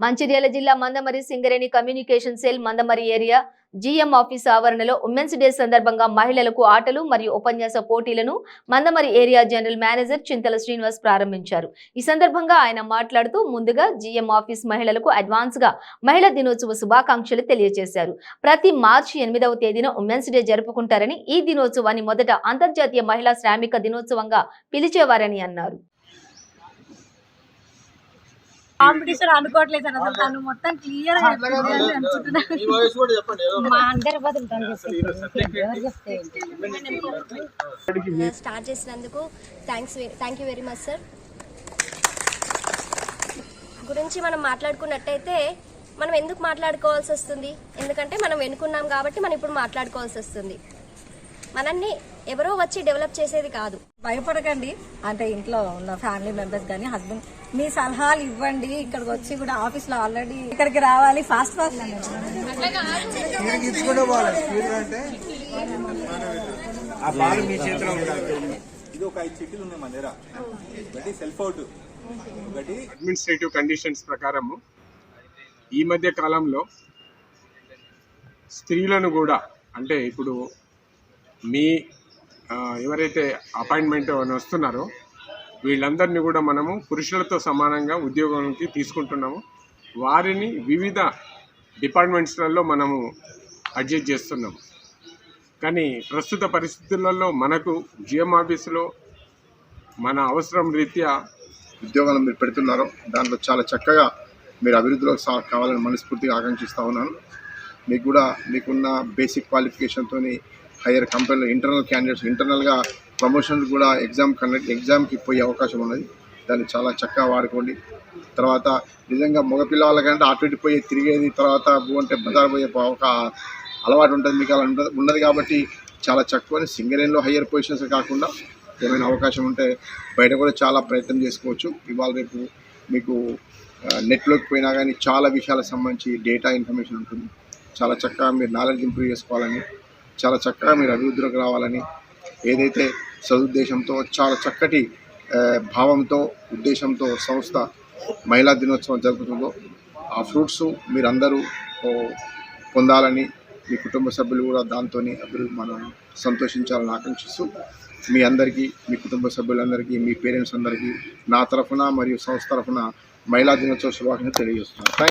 మంచిర్యాల జిల్లా Mandamarri Singareni communication cell Mandamarri area GM office ఆవరణలో women's day సందర్భంగా మహిళలకు ఆటలు మరియు ఉపన్యాస పోటీలను Mandamarri area general manager Chinthala Srinivas ప్రారంభించారు. ఈ సందర్భంగా ఆయన మాట్లాడుతూ ముందుగా జీఎం ఆఫీస్ మహిళలకు అడ్వాన్స్ గా మహిళా దినోత్సవ శుభాకాంక్షలు తెలియజేశారు. ప్రతి మార్చి 8వ తేదీన ఉమెన్స్ డే జరుపుకుంటారని, ఈ దినోత్సవాన్ని మొదట అంతర్జాతీయ మహిళా శ్రామిక దినోత్సవంగా పిలిచేవారని అన్నారు. కాంపిటీషన్ అనుకోవట్లేదు సార్, అసలు తను మొత్తం క్లియర్ స్టార్ట్ చేసినందుకు thank you very much sir. గురించి మనం మాట్లాడుకున్నట్టయితే మనం ఎందుకు మాట్లాడుకోవాల్సి వస్తుంది, ఎందుకంటే మనం వెనుకున్నాం కాబట్టి మనం ఇప్పుడు మాట్లాడుకోవాల్సి వస్తుంది. మనల్ని ఎవరో వచ్చి డెవలప్ చేసేది కాదు. భయపడకండి, అంటే ఇంట్లో ఉన్న ఫ్యామిలీ మెంబర్స్ కానీ హస్బెండ్ మీ సలహాలు ఇవ్వండి. ఇక్కడికి వచ్చి కూడా ఆఫీస్ లో ఆల్రెడీ ఇక్కడికి రావాలి ఫాస్ట్ అడ్మినిస్ట్రేటివ్ కండిషన్స్ ప్రకారము ఈ మధ్య కాలంలో స్త్రీలను కూడా, అంటే ఇప్పుడు మీ ఎవరైతే అపాయింట్మెంట్ అని వస్తున్నారో వీళ్ళందరినీ కూడా మనము పురుషులతో సమానంగా ఉద్యోగానికి తీసుకుంటున్నాము. వారిని వివిధ డిపార్ట్మెంట్స్లలో మనము అడ్జస్ట్ చేస్తున్నాము. కానీ ప్రస్తుత పరిస్థితులలో మనకు జిఎం ఆఫీసులో మన అవసరం రీత్యా ఉద్యోగాలు మీరు పెడుతున్నారో దాంట్లో చాలా చక్కగా మీరు అభివృద్ధిలో కావాలని మనస్ఫూర్తిగా ఆకాంక్షిస్తూ ఉన్నాను. మీకు కూడా మీకున్న బేసిక్ క్వాలిఫికేషన్తో హైయర్ కంపెనీలో ఇంటర్నల్ క్యాండిడేట్స్ ఇంటర్నల్గా ప్రమోషన్స్ కూడా ఎగ్జామ్కి పోయే అవకాశం ఉన్నది. దాన్ని చాలా చక్కగా వాడుకోండి. తర్వాత నిజంగా మగపిల్లలకంటే అటు ఇటు పోయి తిరిగేది, తర్వాత అంటే బజార్ పోయే ఒక అలవాటు ఉంటుంది, మీకు అలా ఉన్నది. కాబట్టి చాలా చక్కగా సింగరేణిలో హయ్యర్ పొజిషన్స్ కాకుండా ఏమైనా అవకాశం ఉంటే బయట కూడా చాలా ప్రయత్నం చేసుకోవచ్చు. ఇవాళ రేపు మీకు నెట్లోకి పోయినా కానీ చాలా విషయాలకు సంబంధించి డేటా ఇన్ఫర్మేషన్ ఉంటుంది. చాలా చక్కగా మీరు నాలెడ్జ్ ఇంప్రూవ్ చేసుకోవాలని, చాలా చక్కగా మీరు అభివృద్ధిలోకి రావాలని, ఏదైతే సదుద్దేశంతో చాలా చక్కటి భావంతో ఉద్దేశంతో సంస్థ మహిళా దినోత్సవం జరుపుతుందో ఆ ఫ్రూట్స్ మీరందరూ పొందాలని, మీ కుటుంబ సభ్యులు కూడా దాంతో మనం సంతోషించాలని ఆకాంక్షిస్తూ మీ అందరికీ, మీ కుటుంబ సభ్యులందరికీ, మీ పేరెంట్స్ అందరికీ నా తరఫున మరియు సంస్థ తరఫున మహిళా దినోత్సవ శుభాకాంక్షలు తెలియజేస్తున్నాను.